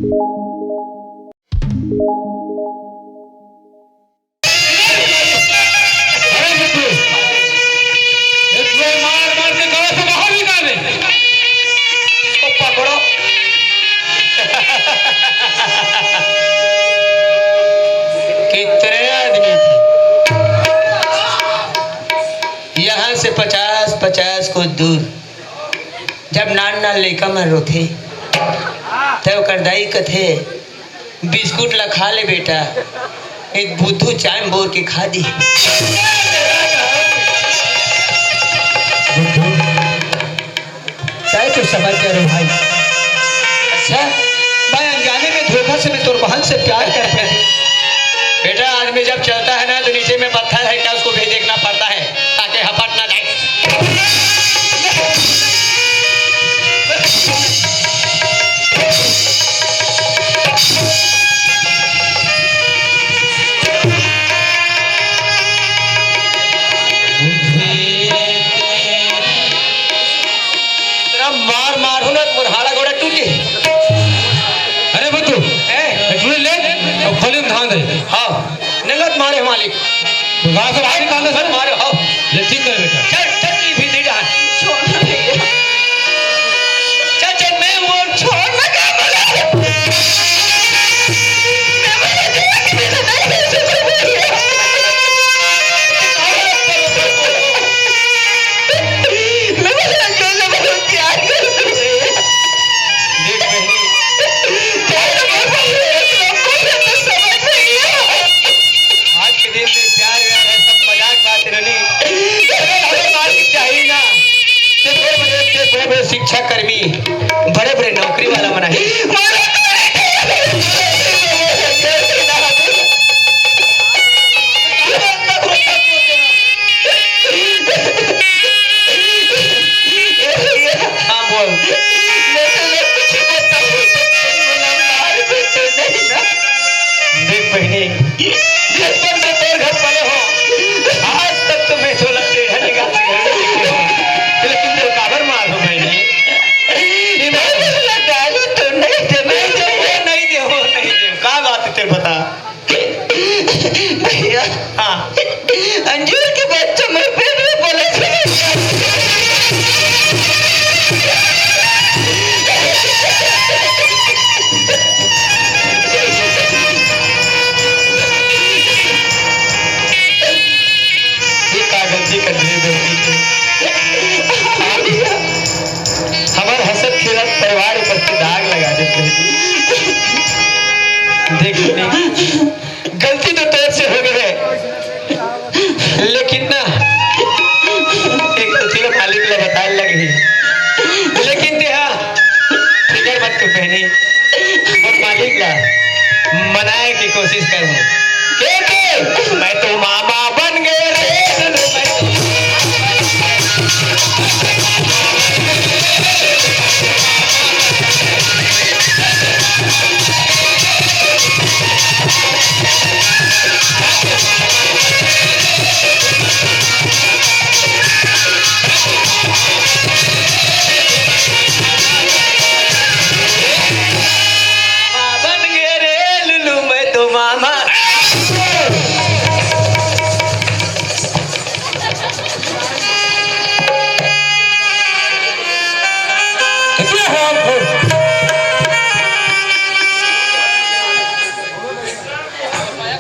कितने आदमी थे यहाँ से 50-50 को दूर। जब नान नान लेका मन रोथे तब करदाई कथे बिस्कुट ला खा ले बेटा, एक बुद्धू चाय बोर के खा दी। तो समझ जा रहे भाई। अच्छा मैं अनजाने में धोखा से मैं तोर बहन से प्यार करते थे। बेटा आदमी जब चलता है ना तो नीचे में पत्थर है क्या उसको भी देखना पड़ता है ताकि हपट ना जाए। मार मार हो ना मुरहाड़ा घोड़ा टूटे। अरे बतू ले और खोले धान दे। हाँ नगद मारे मालिक गांव से बाहर निकाल दे। मारे हाँ ले ठीक कर बेटा। चल चल भी दे डाल चल चल मैं वो छोड़ना क्या बोला शिक्षा कर्मी बड़े बड़े नौकरी वाला बना है। हाँ बोल देख बहनी बचपन से तेरे घर पले हो आज तक तो मैं तो लगते लेकिन तेरे काबर मार हो मैंने तेरे बता भैया हाँ अंजूर के बच्चे मेरे पेट में बोले गलती कर हमारे हसत खेलत परिवार ऊपर से दाग लगा देते देख गलती तो तेरे से हो गई है लेकिन ना एक तो तेरे मालिक ने बताने लगी लेकिन देहा फिकर मत तू बहनी और मालिक ला मनाए की कोशिश करूँ के मैं तो मामा बन गए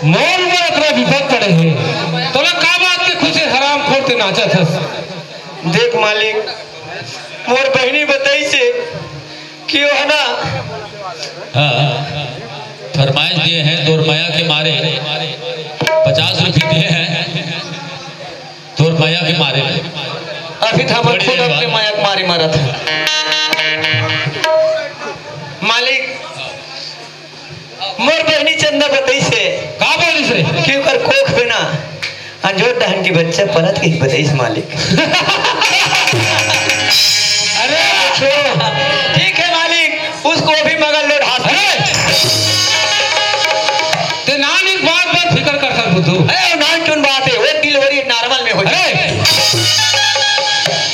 मौन में इतना विपद पड़े हैं तो का बात के खुशी हराम खोरते नाचा था। देख मालिक मोर बहनी बताई से कि वो है ना फरमाइश दिए हैं दोरमाया के मारे 50 रुपये दिए हैं दोरमाया के मारे। अभी था मैं खुद अपने माया के मारे मारा था मालिक मोर बहनी चंदा बताई से का बोली से क्यों कर कोख पे ना अंजोर दहन की बच्चा पलट के बताई से मालिक अरे ठीक है मालिक उसको भी मगर लो ढास ते नान एक बात फिकर कर सक बुद्धू। अरे नान चुन बात है वो डिलीवरी नॉर्मल में हो जाए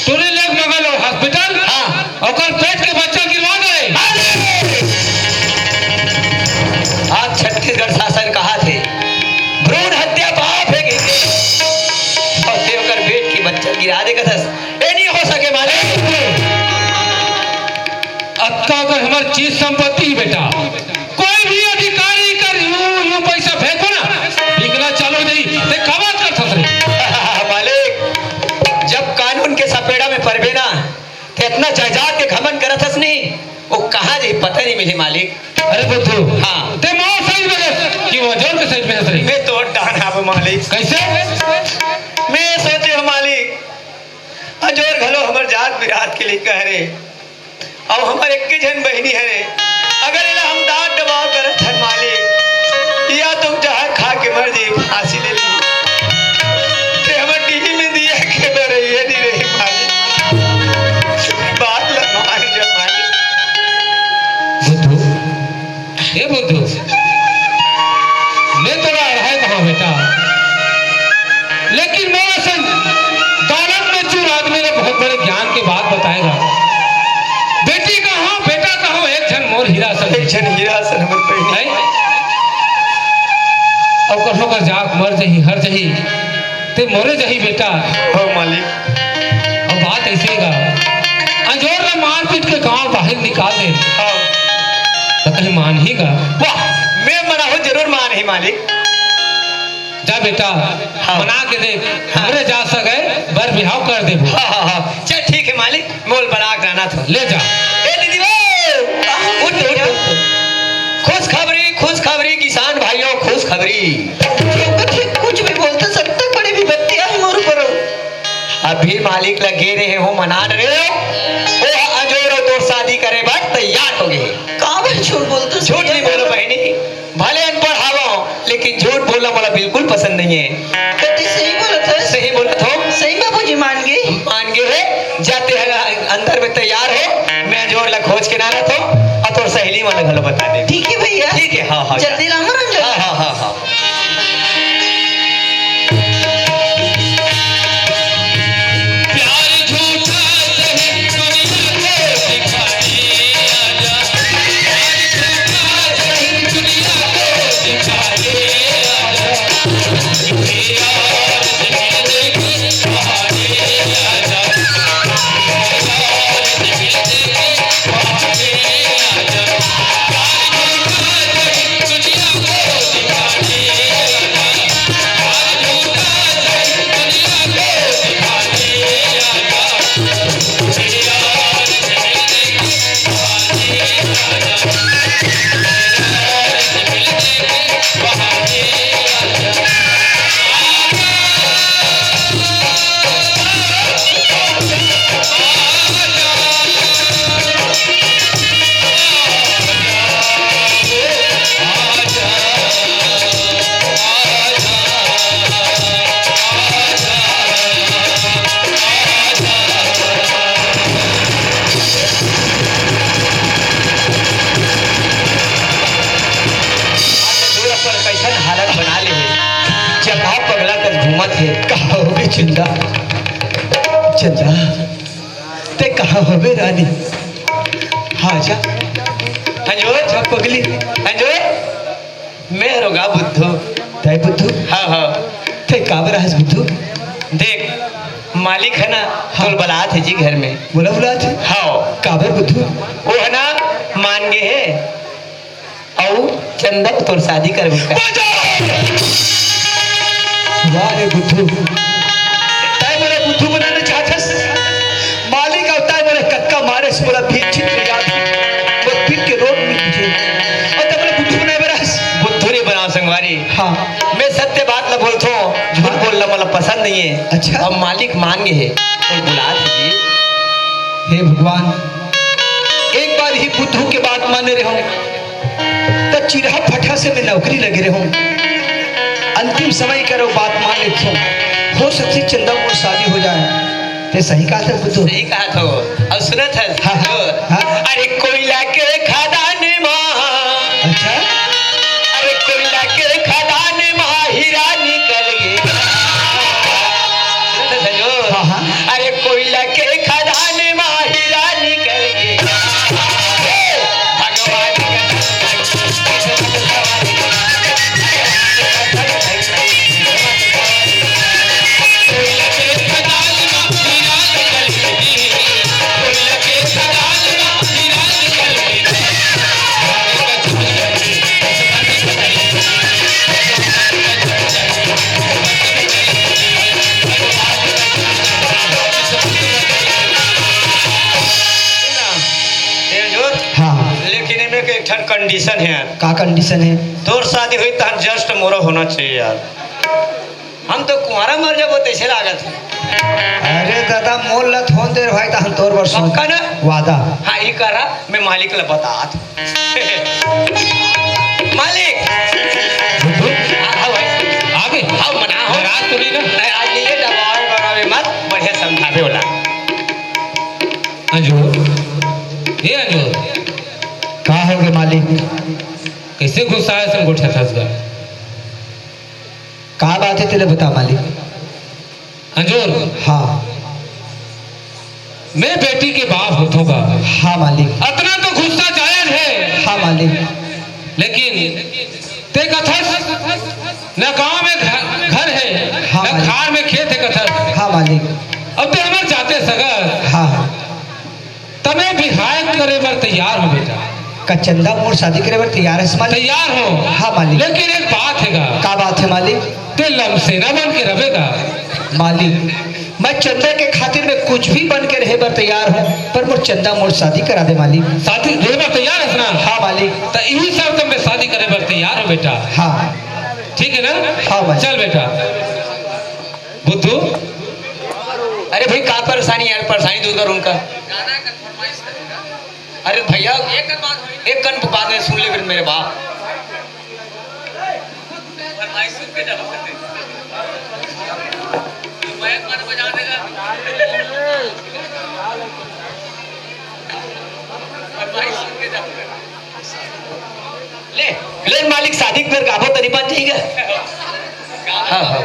तूने लेग मगर लो हॉस्पिटल। हाँ और पेट के बच्चा गिरवा गए भाई हमारी चीज संपत्ति बेटा कोई भी अधिकारी कर यूं पैसा फेंको ना बिकना चालू नहीं ते कबात कर थसरे मालिक जब कानून के सपेड़ा में परबे ना तो इतना जायदाद के घमंड करत हस नहीं वो कहाँ जी पता नहीं मिले मालिक। अरे बुद्धू हाँ ते मो सही में कि वो जोर के सही में हसरे मैं तो डान आप मालिक कैसे मैं सोचे हो मालिक अजोर घलो हमर जात बिरात के लिए कह रे और हमारे एक जन बहनी है रे अगर इला हम दांत दबाव करत हन मालिक या तुम जहाँ खा के मर जी फांसी ले ली ते हमर टीवी में दिया के बर ये नहीं रही मालिक बात लमान जब मालिक बुद्धू ये बुद्धू मैं तो रहा कहाँ बेटा लेकिन मेरा संग दौलत में चूर आदमी ने बहुत बड़े ज्ञान की बात बताएगा बेटी कहाँ बेटा कहाँ एक जन मोर हीरा सन एक जन हीरा सन हमर बहनी है और कठो कर जाग मर जही हर जही ते मोरे जही बेटा हो मालिक और बात ऐसे का अंजोर ने मार पीट के गांव बाहर निकाल दे हाँ तो कहीं मान ही का वाह मैं मना हो जरूर मान ही मालिक जा बेटा हाँ। मना के देख हमरे जा सके बर बिहाव कर दे हाँ हाँ हाँ चल ठीक है मालिक मोल बना कराना था ले जा ए दीदी वो उठ उठ खुश खबरी किसान भाइयों खुश खबरी कुछ भी बोलते सकते बड़ी भी बत्तियां ही मोर पर अभी मालिक लगे रहे हो मना रहे हो वो अजोर तो शादी करे बाद तैयार हो गए कहाँ भाई झूठ बोलते झूठ नहीं बोलो बहनी भले अनपढ़ हावो लेकिन झूठ बोलना मला बिल्कुल पसंद नहीं है कति सही बोलत है सही बोलत हो सही बाबूजी मान गए मान गए है जाते हैं अंदर में तैयार हो मैं जोर ला खोज के ना रहा था और तो सहेली वाला घर बता दे ठीक है भैया ठीक है हाँ हाँ जल्दी लाओ रंजन हाँ हाँ हाँ हाँ प्यार झूठा सही दुनिया को दिखाने आजा प्यार झूठा सही दुनिया को दिखाने आजा यार मिलने की बहाने आजा यार मिलने की बहाने आजा प्यार झूठा सही दुनिया को दिखाने घूमत है कहाँ हो गए चंदा चंदा ते कहाँ हो गए रानी हाँ जा हंजोर जा पगली हंजोर मैं रोगा बुद्धू तय बुद्धू हाँ हाँ ते काबर है बुद्धू देख मालिक है ना तो बलात है जी घर में बोला बोला थे हाँ काबर बुद्धू वो है ना मान गए है और चंदा तोर शादी कर वाह रे बुद्धू ताय मेरे बुद्धू बनाने चाहत मालिक आवता है मेरे कक्का मारे से बोला भी ठीक याद वो पीट के रोड में तुझे और तब मेरे बुद्धू बनाए मेरा बुद्धू नहीं बनाओ संगवारी हाँ मैं सत्य बात ना बोलता हूँ झूठ बोलना मतलब पसंद नहीं है अच्छा अब मालिक मान गए है तो बुला दीजिए हे भगवान एक बार ही बुद्धू के बात माने रहे हूँ तो चिरहा फटा से मैं नौकरी लगे रहे हूँ अंतिम समय करो बात मान लेते हो सकती चंदा और शादी हो जाए ते सही कहा था बुद्धू सही कहा था अब सुनत है हाँ, हाँ। अरे कोयला के खदान माँ अच्छा अरे कोयला के खदान माँ हीरा निकल गया सुनत है जो हाँ, हाँ। अरे कोयला के खदान माँ हीरा निकल गया भगवान खदान ठन कंडीशन है यार। का कंडीशन है? तोर शादी हुई तो जस्ट मोरा होना चाहिए यार। हम तो कुंवारा मर जाबो तैसे लागत है। अरे दादा मोल लत होन दे भाई तो हम तोर वर्ष पक्का ना? वादा। हाँ ये करा मैं मालिक ला बतात। मालिक हाँ भाई आगे हाँ मना हो नाराज तो नहीं ना? नहीं आज नहीं है दबाव बनावे मत बढ़िया समझावे होला। अंजूर ये अंजूर का हो गए मालिक? कैसे गुस्सा है संगोठा फंस गया? का बात है तेरे बता मालिक। अंजूर हाँ मैं बेटी के बाप होतूंगा, हाँ मालिक। इतना तो गुस्सा जायज है, हाँ मालिक। लेकिन ते कथस न गांव में घर है हाँ, न खार में खेत है कथस। हाँ मालिक। अब ते हमारे जाते सगर हाँ हाँ। तमे विवाह करे बर तैयार हो बेटा, का चंदा मोर शादी करे बर तैयार है मालिक? तैयार हो। हाँ मालिक। लेकिन एक बात हैगा, का बात है मालिक? ते लमसेना बन के रहेगा। मालिक मैं चंदा के खातिर में कुछ भी बन के रहे बर तैयार हूँ, पर मोर चंदा मोर शादी करा दे मालिक। शादी रहे बर तैयार है ना? हाँ मालिक। तो यही सब तो मैं शादी करे बर तैयार हो बेटा। हाँ ठीक है ना? हाँ भाई। चल बेटा। बुद्धू अरे भाई का परेशानी यार, परेशानी दूर कर उनका। अरे भैया एक कन बात है सुन ले फिर मेरे बाप। ले ले मालिक शादी कर गाभो तरी बात चाहिए। हाँ हाँ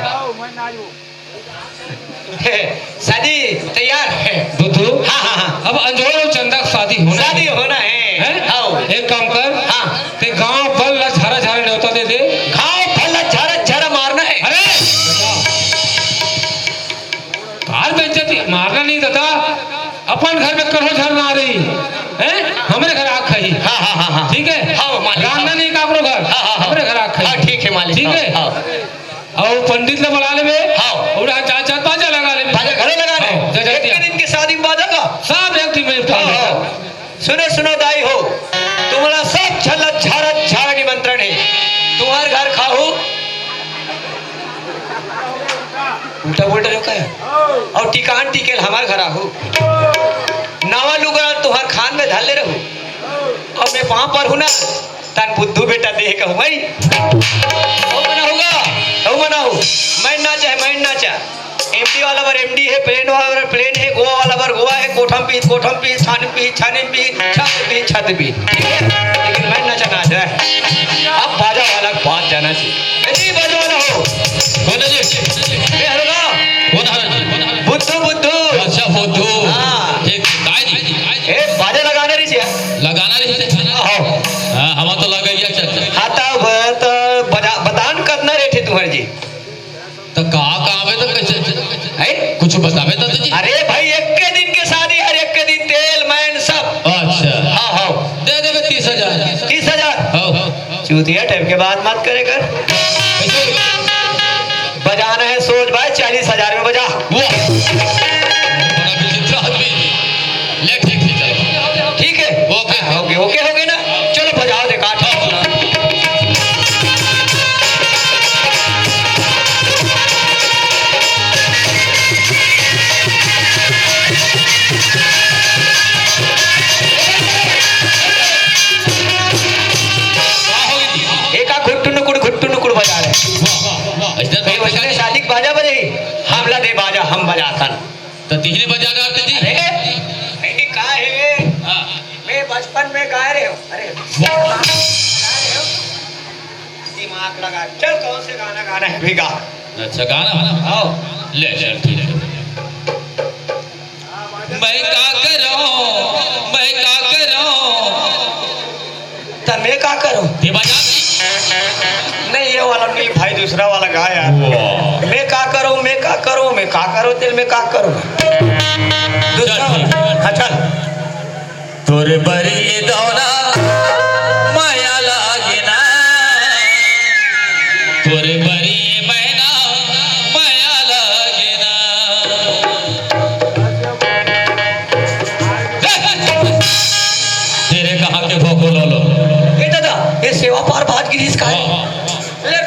शादी तैयार है बुद्धू। हाँ हाँ हाँ अब अंजोर और चंदा की शादी होना शादी होना है। है? हाँ एक काम कर, हाँ ते गांव बल ला झारा झारा न्योता दे दे। घाव फल झरा झरा मारना है। अरे कार बेइज्जती मारना नहीं दादा, अपन घर में करो झरना आ रही है, हमारे घर आग खाई। हाँ हाँ हाँ हाँ ठीक है? हाँ मालिक। रांधना नहीं काकरो घर, हाँ हाँ हमारे घर आग खाई। हाँ ठीक है मालिक। ठीक है? हाँ और पंडित ने बुला ले बे। हाँ। और चार चार बाजा लगा ले बे। बाजा घरे लगा रहे हाँ, जा, जा, एक जा। दिन की शादी में बाजा का। सब एक दिन में उठा हाँ, लेगा। हाँ। सुनो सुनो दाई हो, तुम्हारा सब छलत झारत झारा निमंत्रण है। तुम्हारे घर खाओ उल्टा उल्टा रोका है और टिकान टिकेल हमारे घर आहू नवा लुगा तुम्हार खान में धल ले रहू और मैं वहां पर हूं ना तन बुद्धू बेटा देह कहूँ भाई मना होगा हो मना हो मैं ना चाहे मैं ना चाहे एमडी वाला बार एमडी है, प्लेन वाला बार प्लेन है, गोवा वाला बार गोवा है, कोठम पी छान पी छत पी ठीक है, लेकिन मैं ना चाहना चाहे अब बाजा वाला बात जाना चाहिए। नहीं बाजा वाला हो कौन है जी? ए हरगा कौन है? बुद्धू बुद्धू अच्छा बुद्धू। हाँ। ठीक दाई जी। ए बाजा लगाने रही है लगाना रही थे। हाँ हम तो लगाइया चल। हाथा बदान करना रहे थे तुम्हारे जी तो कहाँ आवे तो कैसे है कुछ बतावे तो जी। अरे भाई एक के दिन के शादी हर एक के दिन तेल मैन सब। अच्छा हाँ हाँ दे देवे 30,000। 30,000 हाँ चूतिया टाइम के बाद मत करे कर कैसे? बजाना है सोच भाई 40,000 में बजा। वाह बड़ा विचित्र आदमी। ले ठीक ठीक चलो। ठीक है ओके ओके ओके हो गए ना, चलो बजाओ दे काट। घुट्टू बजा रहे ऐसे शादी बाजा बजे हमला दे बाजा हम बजाथन तो तीन बजा रहे जी। अरे का है हाँ। मैं बचपन में गा रहे हो। अरे दिमाग लगा चल कौन से गाना गाना है भी गा। अच्छा गाना आओ ले चल ठीक है। मैं का करूं तब मैं का करूं ये बजा दी। नहीं ये वाला नहीं भाई दूसरा वाला गा यार। वाह मैं का करूं दिल में का करूं दूसरा ठीक है। हाँ चल तोरे बरी दौना माया लागिना तोरे बरी बहना माया लागिना तेरे कहाँ के भोको लो ये देवा पार बात गिरी इसका है। ले।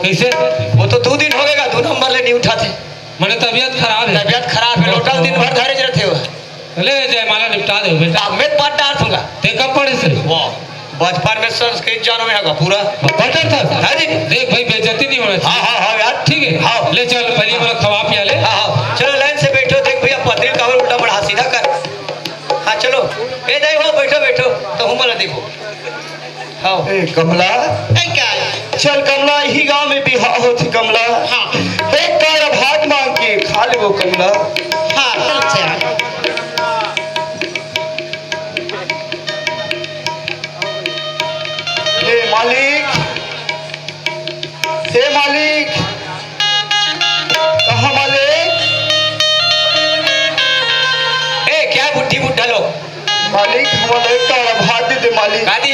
कैसे? वो तो 2 दिन हो गएगा 2 नंबर ले नहीं उठाते। मैंने तबीयत खराब है। तबीयत खराब है लोटल दिन भर धैर्य रहते हो। ले जयमाला निपटा दे बेटा। मैं पाट डाल दूंगा। ते कब पढ़े से? वाह बचपन में संस्कृत जानो में होगा पूरा। पढ़ता था? हाँ जी। देख भाई बेइज्जती नहीं होना चाहिए। हाँ हाँ हाँ यार ठीक है। हाँ ले चल पहले वाला खवा पिया ले। हाँ हाँ चलो लाइन से बैठो। देख भैया पत्री कवर उल्टा बढ़ा सीधा कर। हाँ चलो ए जाए हो बैठो बैठो तो हूँ मला देखो। हाँ ए कमला क्या चल कमला यही गांव में बिहार होती कमला। हाँ एक कार भात मांग के खा ले वो कमला। हाँ चल चल। हे मालिक हे मालिक कहाँ मालिक? ए क्या बुढ़ी बुढ़ा लोग मालिक हमारा एक कार भात दे दे मालिक। गादी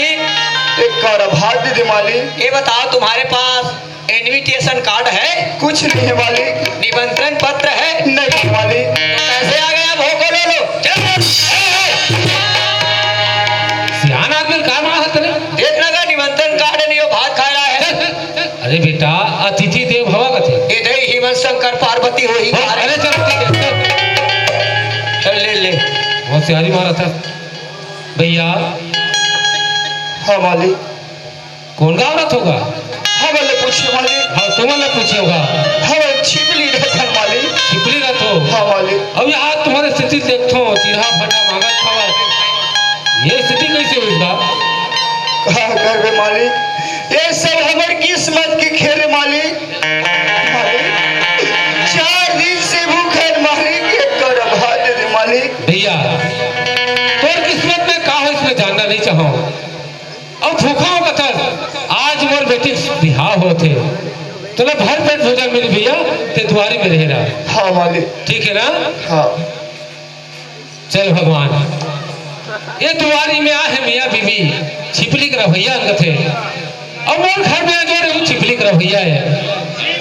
एक कार भात दे दे मालिक। ये बताओ तुम्हारे पास इनविटेशन कार्ड है? कुछ नहीं है मालिक। निमंत्रण पत्र है? नहीं मालिक। तो कैसे आ गया भोको ले लो। चल सियान आदमी का मां हाथ ने देख लगा निमंत्रण कार्ड नहीं हो भात खा रहा है। अरे बेटा अतिथि देव भव कथे। ये दही हिमंत शंकर पार्वती हो ही खा रहे। अरे चल ठीक है चल ले ले। बहुत सियारी मारा था भैया। हाँ मालिक। कौन गाँव रथ होगा? हाँ वाले पूछिए मालिक। हाँ तुम्हारे पूछे होगा। हाँ वाले छिपली रहता है मालिक। छिपली रथ हो। हाँ मालिक। अब यहाँ तुम्हारे स्थिति देखो चिरहा फटा मांगत खावा ये स्थिति कैसे हुई बा? कहा करबे मालिक ये सब हमारे किस्मत के खेल मालिक। मालिक 4 दिन से भूखे मालिक। एक कर भात दे दे मालिक। भैया तोर किस्मत में का हो इसमें जानना नहीं चाहो। अब भूखा हो कथन आज मोर बेटी बिहार होते तो ना भर पेट भोजन मेरी भैया ते दुआरी में रह रहा। हाँ मालिक। ठीक है ना? हाँ चल भगवान ये दुआरी में आ है मियाँ बीबी छिपली कर भैया थे। अब मोर घर में जो रे छिपली कर भैया है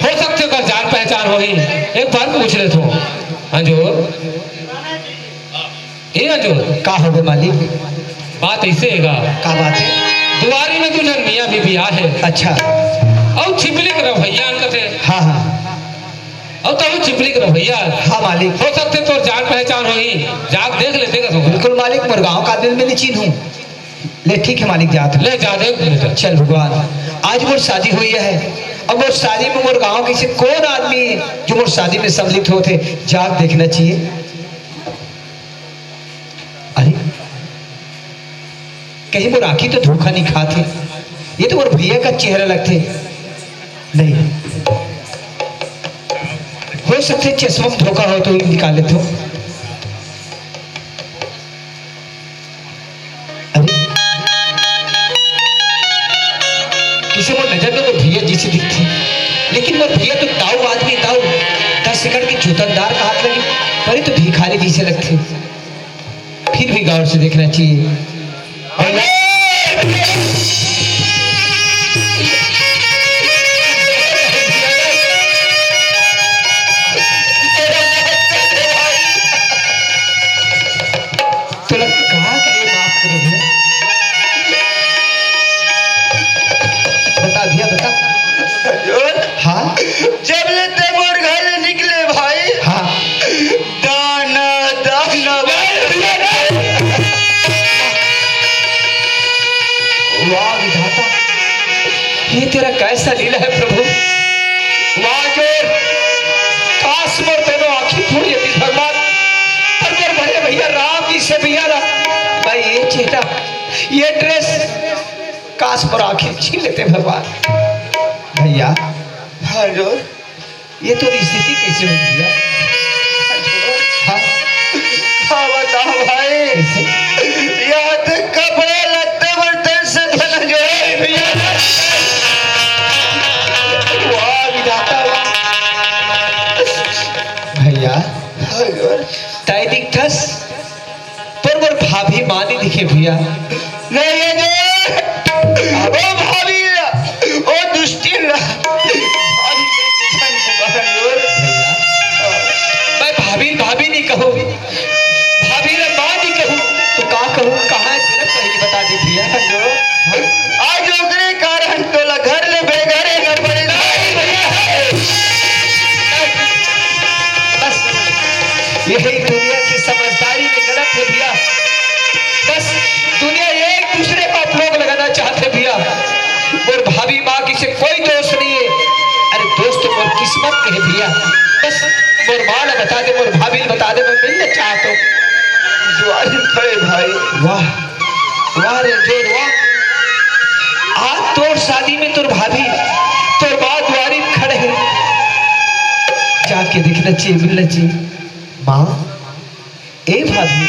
हो सकते कर जान पहचान हो ही एक बार पूछ ले तो अंजोर ये अंजोर का हो गए मालिक? बात ऐसे हैगा का बात है? दुआरी में तुझे मियाँ बीबी आ है अच्छा। और छिपली कर भैया थे। हाँ हाँ और तब छिपली कर भैया हाँ मालिक। हो सकते तो जान पहचान हो ही जाग देख ले देगा तो बिल्कुल मालिक मोर गाँव का आदमी में चिन्ह हूँ। ले ठीक है मालिक जात ले जा दे। चल भगवान आज मोर शादी हुई है। अब मोर शादी में मोर गाँव के से कौन आदमी जो मोर शादी में सम्मिलित होते जाग देखना चाहिए। अरे कहीं मोर आँखी तो धोखा नहीं खाते। ये तो मोर भैया का चेहरा लगते नहीं। हो सकते चश्मा में धोखा हो तो निकाल लेते हो। अरे किसी मोर नजर में तो भैया जी से दिखते लेकिन मोर भैया तो ताऊ आदमी ताऊ 10 सेकंड की जूतनदार का हाथ लगी पर तो भिखारी जी से लगते। फिर भी गौर से देखना चाहिए। बता दिया बता। हाँ जब लेते मोर घर निकले भाई हाँ दाना दाना वाह विधाता, ये तेरा कैसा लीला है प्रभु। वाह जोर, काश मोर दोनों आंखें फोड़ी थी भगवान, पर मेरे बड़े भैया राम जी से भैया भाई ये चेहरा, ये ड्रेस, काश पर आंखें छीन लेते भगवान। भैया हाँ जोर, ये तो स्थिति कैसे हो गई है? हाँ हाँ बताओ भाई, यहाँ तक कपड़े लगते बर्तन से धन गए भैया। वाह विधाता वाह। भैया ताई दिखस पर मोर भाभी मानी दिखे भैया। नहीं ये जो ओ भाभी ओ दुष्टी मैं भाभी भाभी नहीं कहूँ, भाभी ने माँ नहीं कहूँ तो का कहूँ? कहाँ है पहले बता दी भैया। आज ओकरे कारण तोला घर ले बेघरे न पड़ेगा बस। यही दुनिया की समझदारी में गलत है भैया। बस दुनिया एक दूसरे को आप लोग लगाना चाहते भैया। और भाभी माँ की से कोई दोष नहीं है। अरे दोस्त तो मोर किस्मत के है भैया। बस मोर माँ ने बता दे, मोर भाभी ने बता दे, मैं मिलना चाहता हूँ। भाई वाह वाह रे जोर वाह। आज तोर शादी में तोर भाभी तोर माँ द्वारी खड़े हैं, जाके देखना चाहिए, मिलना चाहिए। माँ ए भाभी,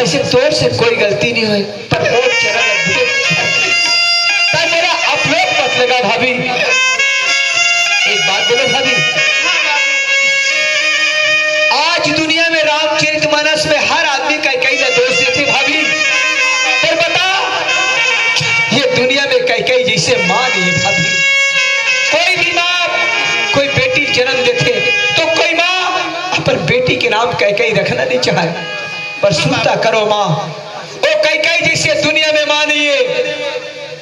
ऐसे तोर से कोई गलती नहीं हुई, पर वो चरण मेरा अपलोड मत लगा भाभी। एक बात बोलो भाभी, आज दुनिया में रामचरितमानस में हर आदमी कई दोष देते भाभी, पर बता ये दुनिया में कई जैसे माँ नहीं है भाभी। कोई भी माँ कोई बेटी जन्म देते तो कोई माँ अपन बेटी के नाम कई रखना नहीं चाहे, पर सुनता करो माँ ओ कई जैसे दुनिया में माँ नहीं है।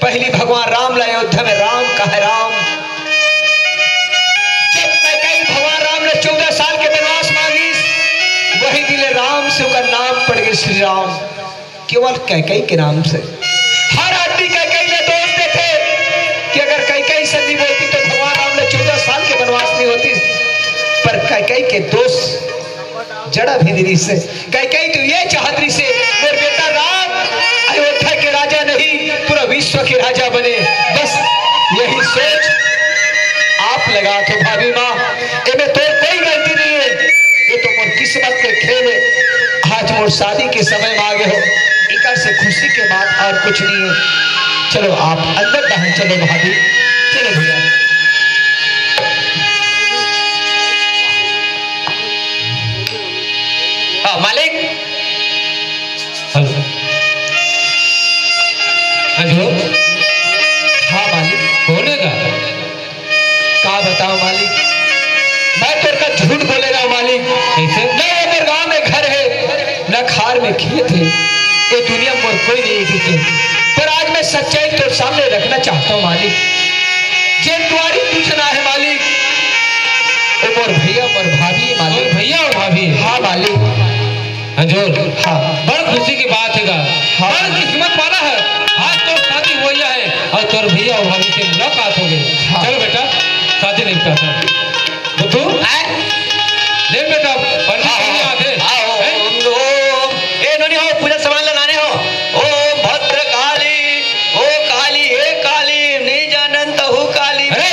पहली भगवान राम लाए अयोध्या में, राम का है राम। जब कई भगवान राम ने 14 साल के वनवास मांगी, वही दिले राम से उसका नाम पड़ गया श्री राम, केवल कई के नाम से। हर आदमी कई ने दोष देते कि अगर कई सदी बोलती तो भगवान राम ने 14 साल के वनवास नहीं होती, पर कई के दोष जड़ा भी नहीं से। कई तो ये चाहती से मेरे बेटा राम अयोध्या के राजा नहीं पूरा विश्व के राजा बने, बस यही सोच आप लगा तो भाभी माँ इनमें तो कोई गलती नहीं है, ये तो मोर किस्मत के खेल है। आज मोर शादी के समय में आगे हो, इकर से खुशी के बाद और कुछ नहीं है। चलो आप अंदर दहन चलो भाभी, चलो भैया। मालिक हेलो हेलो, हाँ मालिक। कौन है का बताओ मालिक, मैं तेरे का झूठ बोलेगा मालिक। कैसे? न मेरे गांव में घर है, न खार में खेत है, ये दुनिया में कोई नहीं दिखे, पर आज मैं सच्चाई तेरे सामने रखना चाहता हूँ मालिक। जे तुम्हारी पूछना है मालिक, मोर भैया मोर भाभी मालिक। भैया और भाभी? हाँ मालिक। हजूर हाँ बड़ खुशी की बात है, हाँ। बड़ किस्मत वाला है। आज तो शादी हुई है और तोर भैया और भाभी से मुलाकात हो गई। हाँ। चलो बेटा शादी निपटा था बुद्धू, ले बेटा पंडित जी आते पूजा सामान लाने हो। ओ भद्र काली, ओ काली हे काली, नहीं जानत हूँ काली। अरे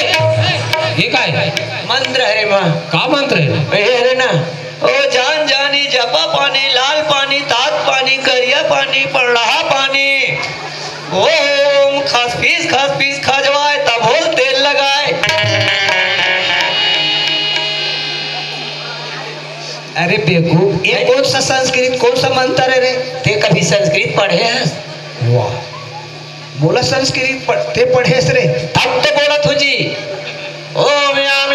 ये का है? मंत्र है माँ, का मंत्र है? अरे ना ओ जान जानी जपा पानी, लाल पानी, तात पानी, करिया पानी, पड़हा पानी। ओम खास पीस खजवाए तब होल तेल लगाए। अरे बेवकूफ, ये कौन सा संस्कृत, कौन सा मंत्र है रे? ते कभी संस्कृत पढ़े हैं? वाह, बोला संस्कृत ते पढ़े रे? तब तो बोला तू जी। ओम याम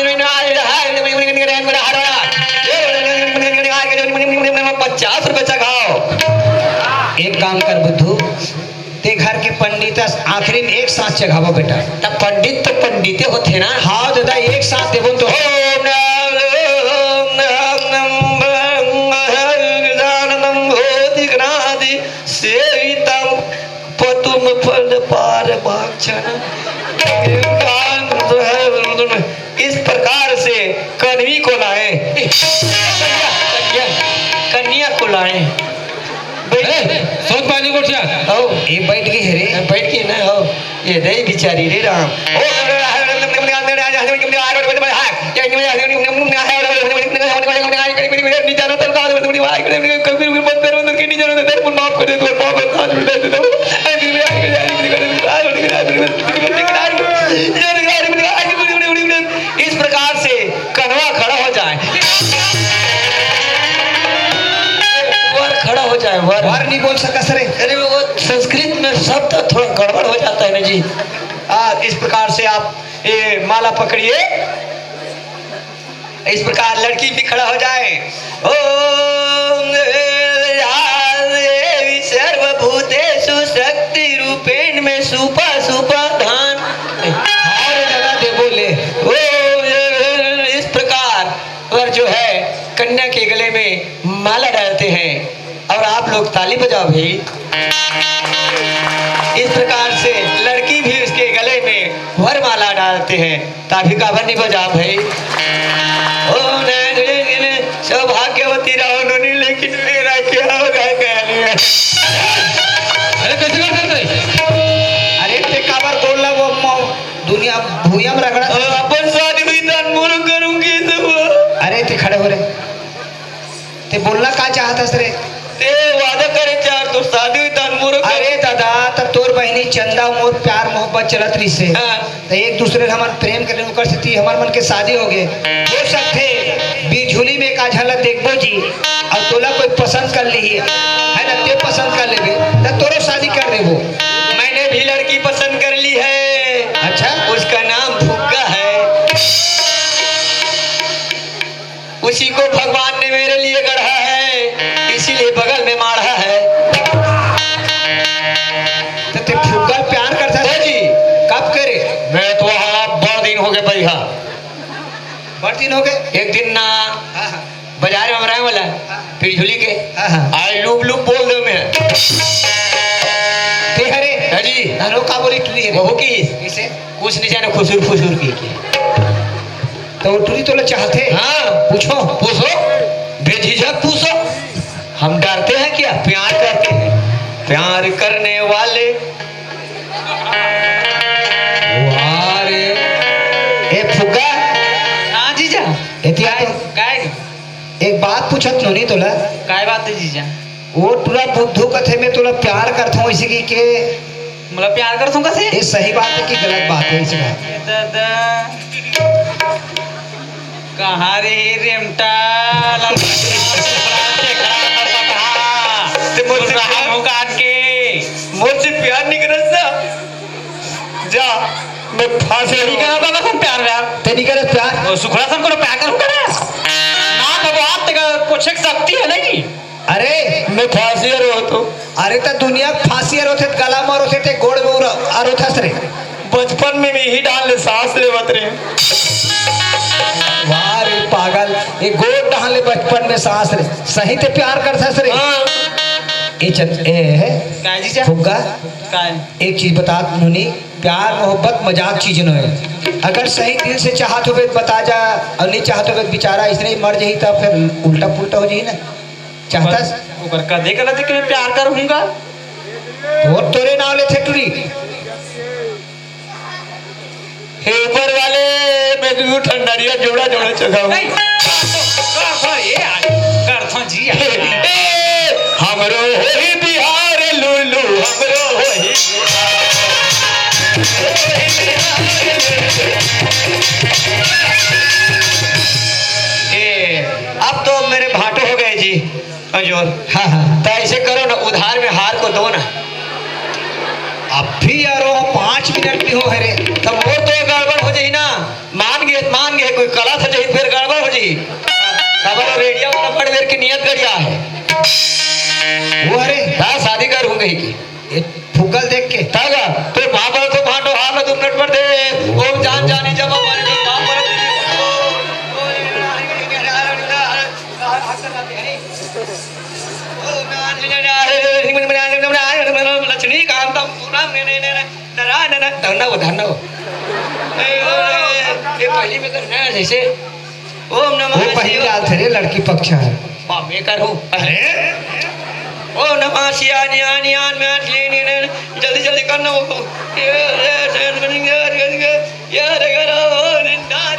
50 रुपए चढ़ाओ। एक काम कर बुद्धू, ते घर के पंडित आखिरी में एक साथ चढ़ावा बेटा। तब पंडित तो पंडिते होते ना। हाँ दादा एक साथ देवो तो इस प्रकार से कन्वी को लाए, कन्या को लाए। सोच पानी को क्या हो ये बैठ गए है रे, बैठ के ना हो ये नहीं बिचारी रे राम। इस प्रकार से कन्वा खड़ा हो जाए, वर खड़ा हो जाए। वर बाहर नहीं बोल सका सरे। अरे वो संस्कृत में शब्द थोड़ा गड़बड़ हो जाता है ना जी। इस प्रकार से आप ये माला पकड़िए, इस प्रकार लड़की भी खड़ा हो जाए। ओम सर्वभूतेषु शक्ति रूपेण में सुपा सुपा धान। और दादा दे बोले इस प्रकार वर जो है कन्या के गले में माला डालते हैं और आप लोग ताली बजाओ भाई। इस प्रकार से लड़की भी उसके गले में वरमाला डालते हैं, ताभी काबर नहीं बजा भाई। ओम सौभाग्यवती रहो नोनी, लेकिन मेरा क्या होगा कहने। अरे कैसे कर सकते? अरे ते काबर बोलला वो दुनिया भूया में रगड़ा। अपन शादी में दान मोर करूंगी सब। अरे ते खड़े हो रे, ते बोलना का चाहता सरे? ते वादा करे चार तो शादी हुई तान मोर। अरे दादा तब तोर बहनी चंदा मोर प्यार मोहब्बत चलत रही से तो एक दूसरे से हमार प्रेम करने कर सकती, हमार मन के शादी हो गए हो सकते बिझुली में का झलक देखबो जी और तोला कोई पसंद कर ली है ना, ते पसंद कर लेबे तो तोरो शादी कर देबो। मैंने भी लड़की पसंद कर ली है। अच्छा उसका नाम फुग्गा है, उसी को भगवान ने मेरे लिए गढ़ा है, इसीलिए बगल में माढ़ा है। तो ते फुग्गा प्यार करता है जी? कब करे? मैं तो बड़ा दिन हो गए पैसा, बड़ दिन हो गए। एक दिन ना हाँ हाँ बाजार में रहे वाला फिर झुली के हाँ हाँ आई लूप लूप बोल दो मैं। ते हरे है जी नानो का बोली टुरी है बहू की इसे कुछ नहीं जाने खुशूर फुसूर की। तो टुरी तो चाहते। हाँ पूछो पूछो, बेझिझक पूछो। हम डरते हैं क्या? प्यार करते हैं। प्यार करने वाले वारे ए फुग्गा हाँ जीजा। एतिया काय एक बात पूछत नोनी तोला, काय बात है जीजा? वो तुला बुद्धू कथे में तुला प्यार करता हूँ इसी की के मतलब प्यार कर तू कैसे? ये सही बात है कि गलत बात है इसका? कहाँ रे रेमटा मुझसे प्यार नहीं करता जा, मैं फांसी नहीं करा बाबा तुम प्यार यार ते नहीं करे प्यार? सुखड़ा तुम को प्यार करूंगा ना तो वो आप तक कुछ सकती है नहीं। अरे मैं फांसी रो तो अरे तो दुनिया फांसी अरोथे गला में अरोथे ते गोड़ में अरोथस रे। बचपन में भी ही डाल ले सांस ले बतरे। वाह रे पागल, ये गोड़ डाल ले बचपन में सांस रे, सही ते प्यार करथस रे। ये चल ए है काय जीजा? फुग्गा काय एक चीज बता नोनी, प्यार मोहब्बत मजाक चीज न है। अगर सही दिल से चाहत हो बता जा और नहीं चाहत हो बेचारा इसने ही मर जाही तब फिर उल्टा पुल्टा हो जाही ना। चाहता ऊपर कदे गलत कि मैं प्यार करूंगा तो तोरे नाम ले थे टुरी। हे ऊपर वाले मैं भी ठंडरिया जोड़ा जोड़ा चगाऊं। हमरो होई बिहार लुलू, हमरो होई अब तो मेरे भाटो हो गए जी अजोर। हाँ हाँ तो ऐसे करो ना, उधार में हार को दो ना। अब भी यारो 5 मिनट भी हो है रे। तब वो तो गड़बड़ हो जाई ना, मान गए कोई कला था जाई फिर गड़बड़ हो जाई। खबर रेडियो वाला बड़ देर की नियत गड़िया है वो अरे शादी कर ना धरना हो ये पहली में करना है जैसे ओम वो नमः पहली शिवाय लाल थे लड़की पक्ष है बाप मैं करूं अरे ओम नमः शिवाय नियान नियान में आज लेने ने जल्दी जल्दी करना वो ये रे करो निंदार